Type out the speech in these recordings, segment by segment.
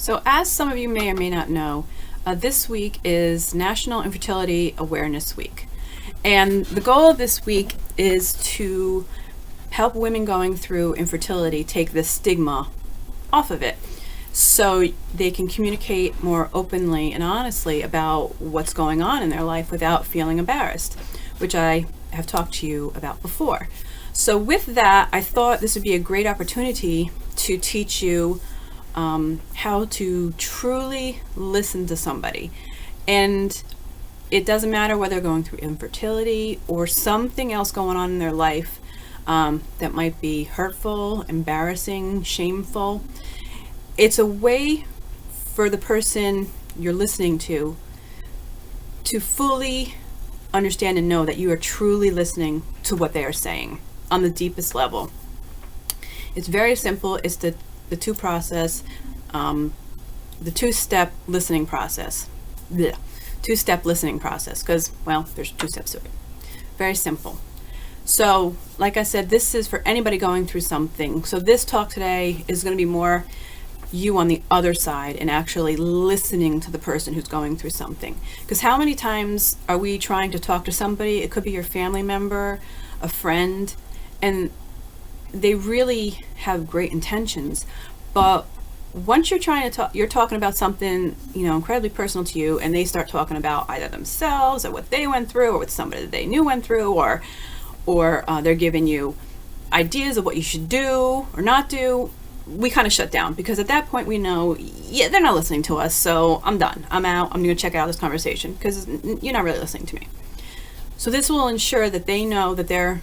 So, as some of you may or may not know, this week is National Infertility Awareness Week. And the goal of this week is to help women going through infertility take the stigma off of it so they can communicate more openly and honestly about what's going on in their life without feeling embarrassed, which I have talked to you about before. So with that, I thought this would be a great opportunity to teach you how to truly listen to somebody. And it doesn't matter whether they're going through infertility or something else going on in their life that might be hurtful, embarrassing, shameful. It's a way for the person you're listening to fully understand and know that you are truly listening to what they are saying on the deepest level. It's very simple. It's the two-step listening process. Blech. Two-step listening process, because, well, there's 2 steps to it. Very simple. So, like I said, this is for anybody going through something. So this talk today is going to be more you on the other side and actually listening to the person who's going through something. Because how many times are we trying to talk to somebody? It could be your family member, a friend, and they really have great intentions, but once you're trying to talk, you're talking about something, incredibly personal to you, and they start talking about either themselves or what they went through or what somebody that they knew went through, or they're giving you ideas of what you should do or not do, we kind of shut down, because at that point we know, yeah, they're not listening to us, so I'm done. I'm out. I'm going to check out this conversation because you're not really listening to me. So this will ensure that they know that they're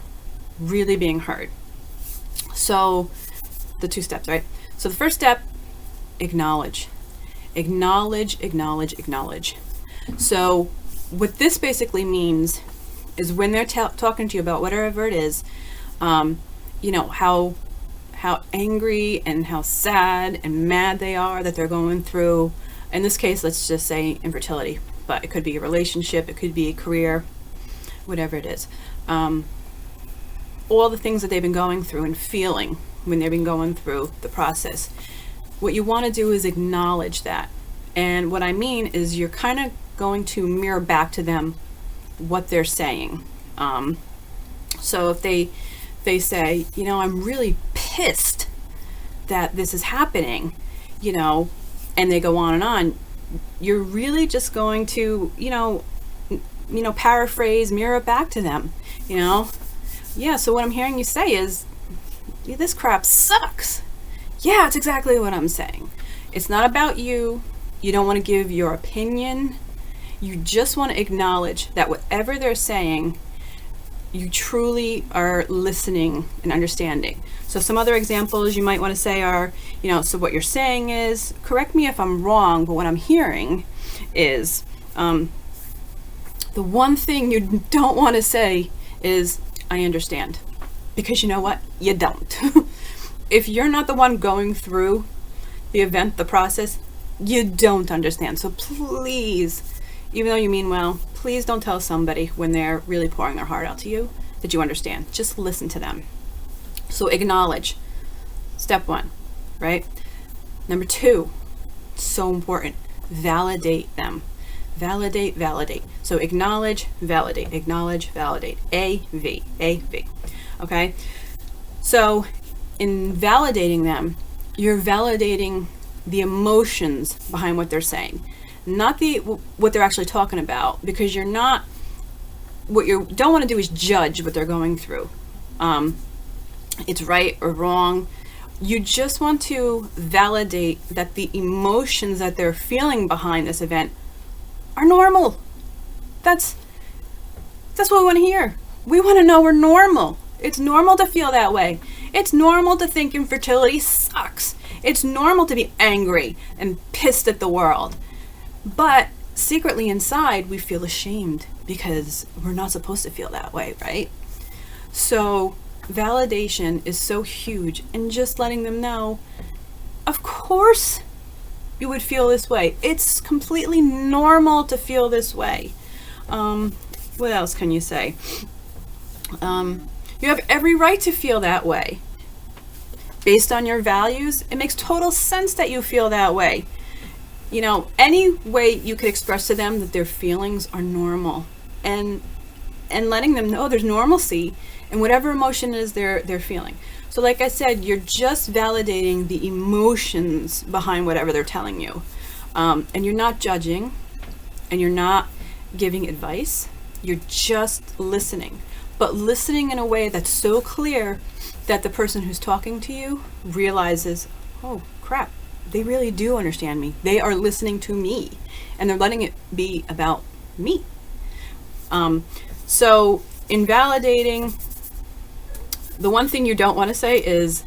really being heard. So the 2 steps, right? So the first step, acknowledge. Acknowledge. So what this basically means is when they're talking to you about whatever it is, how angry and how sad and mad they are that they're going through. In this case, let's just say infertility, but it could be a relationship, it could be a career, whatever it is. All the things that they've been going through and feeling when they've been going through the process. What you want to do is acknowledge that. And what I mean is you're kind of going to mirror back to them what they're saying. So if they say, I'm really pissed that this is happening, and they go on, you're really just going to, paraphrase, mirror it back to them, Yeah, so what I'm hearing you say is, this crap sucks. Yeah, it's exactly what I'm saying. It's not about you. You don't want to give your opinion. You just want to acknowledge that whatever they're saying, you truly are listening and understanding. So some other examples you might want to say are, so what you're saying is, correct me if I'm wrong, but what I'm hearing is, the one thing you don't want to say is, I understand. Because you know what? You don't. If you're not the one going through the event, the process, you don't understand. So please, even though you mean well, please don't tell somebody when they're really pouring their heart out to you that you understand. Just listen to them. So acknowledge. Step 1, right? Number 2, so important, validate them. Validate. So acknowledge, validate. AV. Okay? So in validating them, you're validating the emotions behind what they're saying, not what they're actually talking about, because what you don't want to do is judge what they're going through. It's right or wrong. You just want to validate that the emotions that they're feeling behind this event are normal. That's what we want to hear. We want to know we're normal. It's normal to feel that way. It's normal to think infertility sucks. It's normal to be angry and pissed at the world. But secretly inside, we feel ashamed because we're not supposed to feel that way, right? So validation is so huge, and just letting them know, of course you would feel this way. It's completely normal to feel this way. What else can you say? You have every right to feel that way. Based on your values, it makes total sense that you feel that way. any way you could express to them that their feelings are normal, and letting them know there's normalcy in whatever emotion it is they're feeling. So like I said, you're just validating the emotions behind whatever they're telling you. And you're not judging, and you're not giving advice. You're just listening, but listening in a way that's so clear that the person who's talking to you realizes, oh crap, they really do understand me. They are listening to me, and they're letting it be about me. So in validating, the one thing you don't want to say is,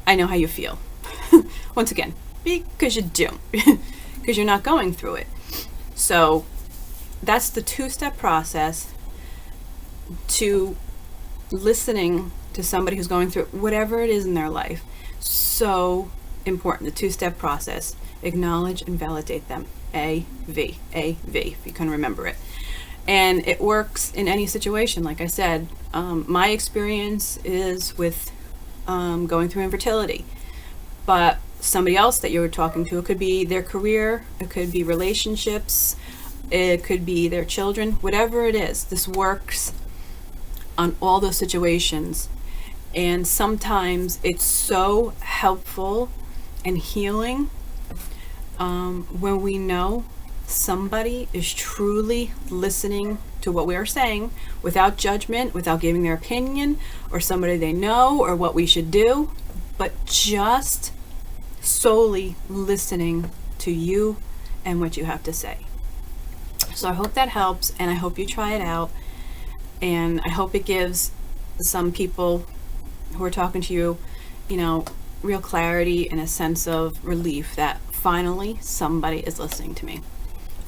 I know how you feel. Once again, because you don't, because you're not going through it. So that's the 2-step process to listening to somebody who's going through whatever it is in their life. So important, the 2-step process. Acknowledge and validate them. AV, if you can remember it. And it works in any situation. Like I said, my experience is with going through infertility. But somebody else that you were talking to, it could be their career, it could be relationships, it could be their children, whatever it is. This works on all those situations. And sometimes it's so helpful and healing when we know somebody is truly listening to what we are saying without judgment, without giving their opinion, or somebody they know, or what we should do, but just solely listening to you and what you have to say. So I hope that helps, and I hope you try it out, and I hope it gives some people who are talking to you, real clarity and a sense of relief that finally somebody is listening to me.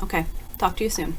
Okay, talk to you soon.